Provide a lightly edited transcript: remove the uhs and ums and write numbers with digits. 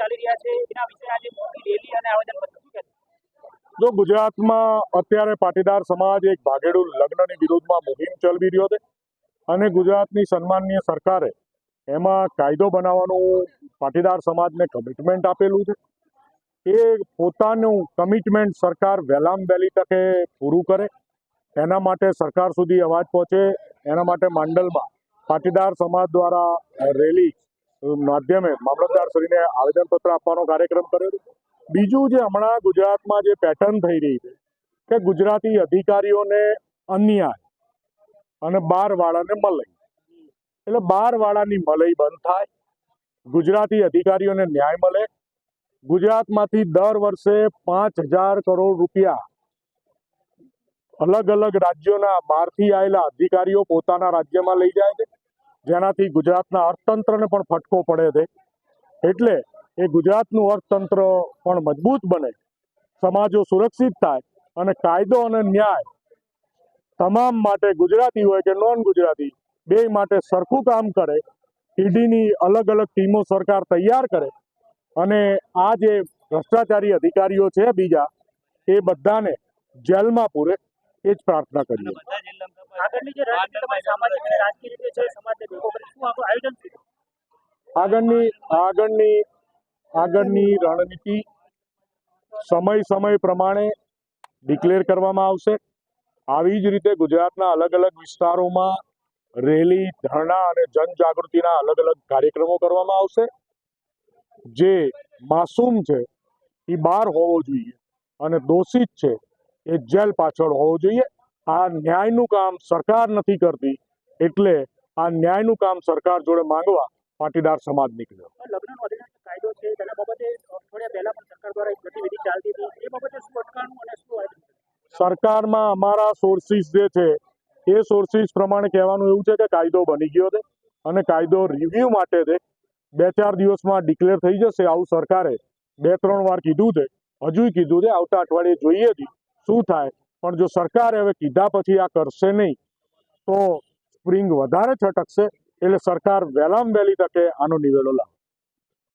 ચાલી રહ્યા છે એના વિશે આજે મોટી રેલી અને આવેદનપત્ર શું કહેશો? જો ગુજરાતમાં અત્યારે પાટીદાર સમાજ એક ભાગેડુ લગ્નની વિરોધમાં મુહિમ ચલાવી રહ્યો છે અને ગુજરાતની સન્માનીય સરકારે એમાં કાયદો બનાવવાનું પાટીદાર સમાજને કમિટમેન્ટ આપેલું છે. એ પોતાનું કમિટમેન્ટ સરકાર વહેલામાં વહેલી તકે પૂરું કરે એના માટે સરકાર સુધી અવાજ પહોંચે એના માટે માંડલમાં પાટીદાર સમાજ દ્વારા રેલી માધ્યમે મામલતદારશ્રીને આવેદનપત્ર આપવાનો કાર્યક્રમ કર્યો છે. બીજું જે હમણાં ગુજરાતમાં જે પેટર્ન થઈ રહી છે કે ગુજરાતી અધિકારીઓને અન્યાય અને બારવાળાને મલઈ, એટલે બારવાળાની મલઈ બંધ થાય, ગુજરાતી અધિકારીઓને ન્યાય મળે. ગુજરાતમાંથી દર વર્ષે 5,000 કરોડ રૂપિયા અલગ અલગ રાજ્યોના બહારથી આવેલા અધિકારીઓ પોતાના રાજ્યમાં લઈ જાય છે, જેનાથી ગુજરાતના અર્થતંત્રને પણ ફટકો પડે છે. એટલે એ ગુજરાતનું અર્થતંત્ર પણ મજબૂત બને, સમાજો સુરક્ષિત થાય અને કાયદો અને ન્યાય તમામ માટે ગુજરાતી હોય કે નોન ગુજરાતી બે માટે સરખું કામ કરે. ઈડીની અલગ અલગ ટીમો સરકાર તૈયાર કરે અને આ જે ભ્રષ્ટાચારી અધિકારીઓ છે બીજા એ બધાને જેલમાં પૂરે એ જ પ્રાર્થના કરીએ. આગળની જે રણનીતિ તમારી સામાજિક અને રાજકીય રીતે છે સમાજને ભેગો કરી શું આપણું આયોજન છે? આગળની રણનીતિ સમય પ્રમાણે ડિક્લેર કરવામાં આવશે. આવી જ રીતે ગુજરાતના અલગ અલગ વિસ્તારોમાં રેલી, ધરણા અને જનજાગૃતિના અલગ અલગ કાર્યક્રમો કરવામાં આવશે. જે માસૂમ છે એ બહાર હોવો જોઈએ અને દોષિત છે એ જેલ પાછળ હોવો જોઈએ. આ ન્યાયનું કામ સરકાર નથી કરતી, એટલે આ ન્યાયનું કામ સરકાર જોડે માંગવા પાટીદાર સમાજ નીકળ્યો. લગ્નનો અધિકાર કાયદો છે તેના બાબતે અઠવાડિયા પહેલા પણ સરકાર દ્વારા એક ગતિવિધિ ચાલતી હતી, એ બાબતે શું અટકાણું અને શું આયોજન? સરકારમાં અમારા સોર્સિસ જે છે એ સોર્સિસ પ્રમાણે કહેવાનું એવું છે કે કાયદો બની ગયો છે અને કાયદો રિવ્યુ માટે છે. 2-4 દિવસમાં ડિક્લેર થઈ જશે આવું સરકારે 2-3 વાર કીધું છે, હજુ કીધું છે. આવતા અઠવાડિયે જોઈએ શું થાય. પણ જો સરકારે હવે કીધા પછી આ કરશે નહીં તો સ્પ્રિંગ વધારે છટકશે. એટલે સરકાર વહેલામાં વહેલી તકે આનો નિવેડો લાવશે.